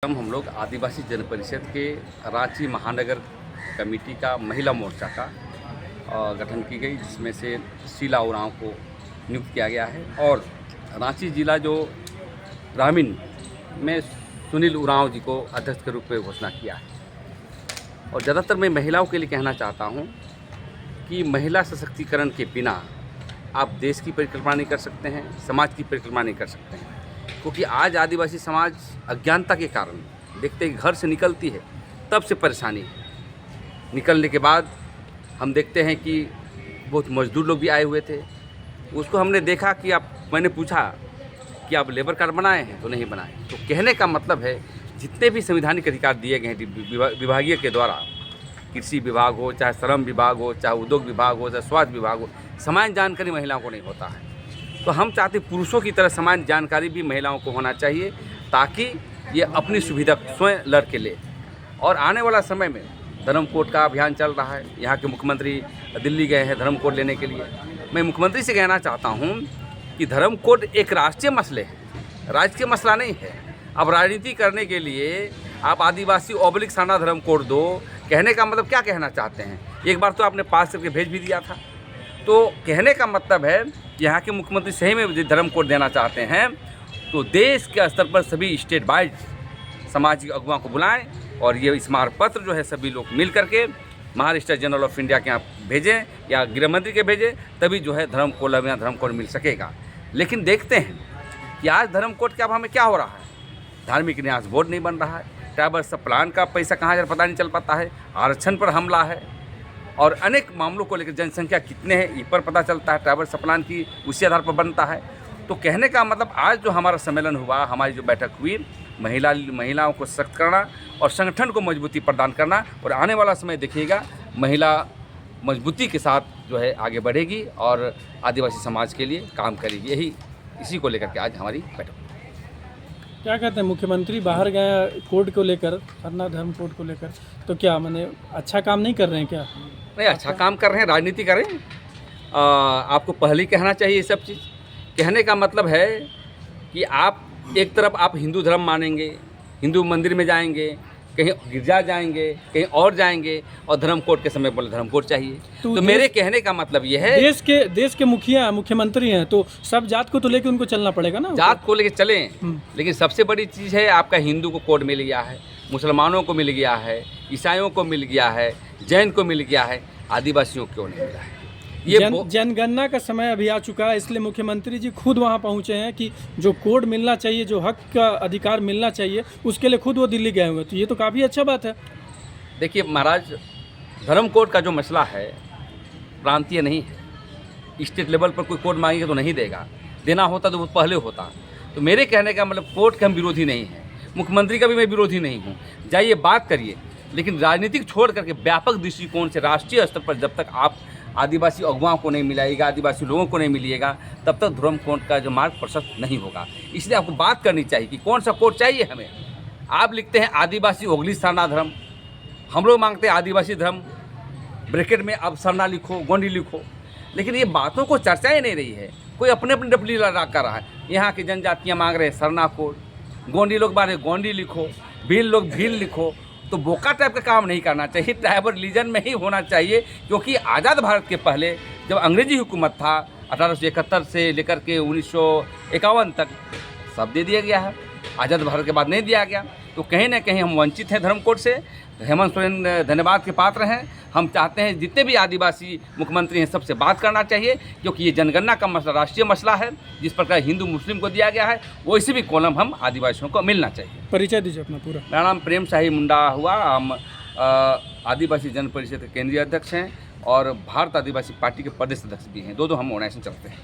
हम लोग आदिवासी जन परिषद के रांची महानगर कमेटी का महिला मोर्चा का गठन की गई, जिसमें से शीला उरांव को नियुक्त किया गया है और रांची जिला जो ग्रामीण में सुनील उरांव जी को अध्यक्ष के रूप में घोषणा किया है। और ज़्यादातर मैं महिलाओं के लिए कहना चाहता हूं कि महिला सशक्तिकरण के बिना आप देश की परिकल्पना नहीं कर सकते हैं, समाज की परिकल्पना नहीं कर सकते हैं। क्योंकि आज आदिवासी समाज अज्ञानता के कारण देखते हैं घर से निकलती है तब से परेशानी है। निकलने के बाद हम देखते हैं कि बहुत मजदूर लोग भी आए हुए थे। उसको हमने देखा कि मैंने पूछा कि आप लेबर कार्ड बनाए हैं, तो नहीं बनाए। तो कहने का मतलब है जितने भी संवैधानिक अधिकार दिए गए हैं विभागीय के द्वारा, कृषि विभाग हो, चाहे श्रम विभाग हो, चाहे उद्योग विभाग हो, चाहे स्वास्थ्य विभाग हो, समान जानकारी महिलाओं को नहीं होता है। तो हम चाहते पुरुषों की तरह समान जानकारी भी महिलाओं को होना चाहिए, ताकि ये अपनी सुविधा स्वयं लड़ के ले। और आने वाला समय में धर्म कोड का अभियान चल रहा है। यहाँ के मुख्यमंत्री दिल्ली गए हैं धर्म कोड लेने के लिए। मैं मुख्यमंत्री से कहना चाहता हूँ कि धर्म कोड एक राष्ट्रीय मसले है, राजकीय मसला नहीं है। अब राजनीति करने के लिए आप आदिवासी / साना धर्म कोड दो, कहने का मतलब क्या कहना चाहते हैं? एक बार तो आपने पास करके भेज भी दिया था। तो कहने का मतलब है यहाँ के मुख्यमंत्री सही में धर्म कोड देना चाहते हैं तो देश के स्तर पर सभी स्टेट वाइज सामाजिक अगुवाओं को बुलाएं और ये स्मारक पत्र जो है सभी लोग मिल करके महाराष्ट्र जनरल ऑफ इंडिया के यहाँ भेजें या गृह मंत्री के भेजें, तभी जो है धर्म कोड मिल सकेगा। लेकिन देखते हैं कि आज धर्म कोड के अभाव में क्या हो रहा है। धार्मिक न्यास बोर्ड नहीं बन रहा है, ट्राइबल सब प्लान का पैसा कहाँ जा पता नहीं चल पाता है, आरक्षण पर हमला है और अनेक मामलों को लेकर जनसंख्या कितने हैं इस पर पता चलता है, ट्राइबल सप्लान की उसी आधार पर बनता है। तो कहने का मतलब आज जो हमारा सम्मेलन हुआ, हमारी जो बैठक हुई, महिलाओं को सशक्त करना और संगठन को मजबूती प्रदान करना, और आने वाला समय देखिएगा महिला मजबूती के साथ जो है आगे बढ़ेगी और आदिवासी समाज के लिए काम करेगी। इसी को लेकर के आज हमारी बैठक। क्या कहते हैं मुख्यमंत्री बाहर गए कोड को लेकर, सरना धर्म कोड को लेकर, तो क्या मैंने अच्छा काम नहीं कर रहे हैं क्या? नहीं, अच्छा काम कर रहे हैं, राजनीति करें। आपको पहले ही कहना चाहिए ये सब चीज़। कहने का मतलब है कि आप एक तरफ आप हिंदू धर्म मानेंगे, हिंदू मंदिर में जाएंगे, कहीं गिरजा जाएंगे, कहीं और जाएंगे और धर्म कोड के समय बोले धर्म कोड चाहिए। तो मेरे कहने का मतलब ये है देश के मुख्यमंत्री हैं तो सब जात को तो लेके उनको चलना पड़ेगा ना। जात को लेके चलें, लेकिन सबसे बड़ी चीज़ है आपका हिंदू को कोड मिल गया है, मुसलमानों को मिल गया है, ईसाइयों को मिल गया है, जैन को मिल गया है, आदिवासियों को क्यों नहीं मिला है? ये जनगणना का समय अभी आ चुका है, इसलिए मुख्यमंत्री जी खुद वहां पहुंचे हैं कि जो कोड मिलना चाहिए, जो हक का अधिकार मिलना चाहिए, उसके लिए खुद वो दिल्ली गए हुए। तो ये तो काफ़ी अच्छा बात है। देखिए महाराज, धर्म कोड का जो मसला है प्रांतीय नहीं है। स्टेट लेवल पर कोई कोड मांगेगा तो नहीं देगा, देना होता तो वो पहले होता। तो मेरे कहने का मतलब कोड के हम विरोधी नहीं हैं, मुख्यमंत्री का भी मैं विरोधी नहीं हूँ। जाइए बात करिए, लेकिन राजनीतिक छोड़ करके व्यापक दृष्टिकोण से राष्ट्रीय स्तर पर जब तक आप आदिवासी अगुवाओं को नहीं मिलाएगा, आदिवासी लोगों को नहीं मिलिएगा, तब तक धर्म कोड का जो मार्ग प्रशस्त नहीं होगा। इसलिए आपको बात करनी चाहिए कि कौन सा कोड चाहिए हमें। आप लिखते हैं आदिवासी / साना धर्म, हम लोग मांगते हैं आदिवासी धर्म, ब्रैकेट में अब सरना लिखो, गोंडी लिखो। लेकिन ये बातों को चर्चा ही नहीं रही है, कोई अपने अपनी डपली लड़ा कर रहा है। यहाँ की जनजातियाँ मांग रहे हैं सरना कोड, गोंडी लोग मांग रहे गोंडी लिखो, भील लोग भील लिखो। तो बोका टाइप का काम नहीं करना चाहिए, ट्राइबल रिलीजन में ही होना चाहिए। क्योंकि आज़ाद भारत के पहले जब अंग्रेजी हुकूमत था 1871 से लेकर के 1951 तक सब दे दिया गया है, आज़ाद भारत के बाद नहीं दिया गया। तो कहीं ना कहीं हम वंचित हैं धर्म कोड से। हेमंत सोरेन धन्यवाद के पात्र हैं। हम चाहते हैं जितने भी आदिवासी मुख्यमंत्री हैं सबसे बात करना चाहिए, क्योंकि ये जनगणना का मसला राष्ट्रीय मसला है। जिस प्रकार हिंदू मुस्लिम को दिया गया है, वैसे भी कॉलम हम आदिवासियों को मिलना चाहिए। परिचय दीजिए अपना पूरा। मेरा नाम प्रेम शाही मुंडा हुआ। हम आदिवासी जन परिषद के केंद्रीय अध्यक्ष हैं और भारत आदिवासी पार्टी के प्रदेश अध्यक्ष भी हैं। दो हम ऑर्गेनाइजेशन चलते हैं।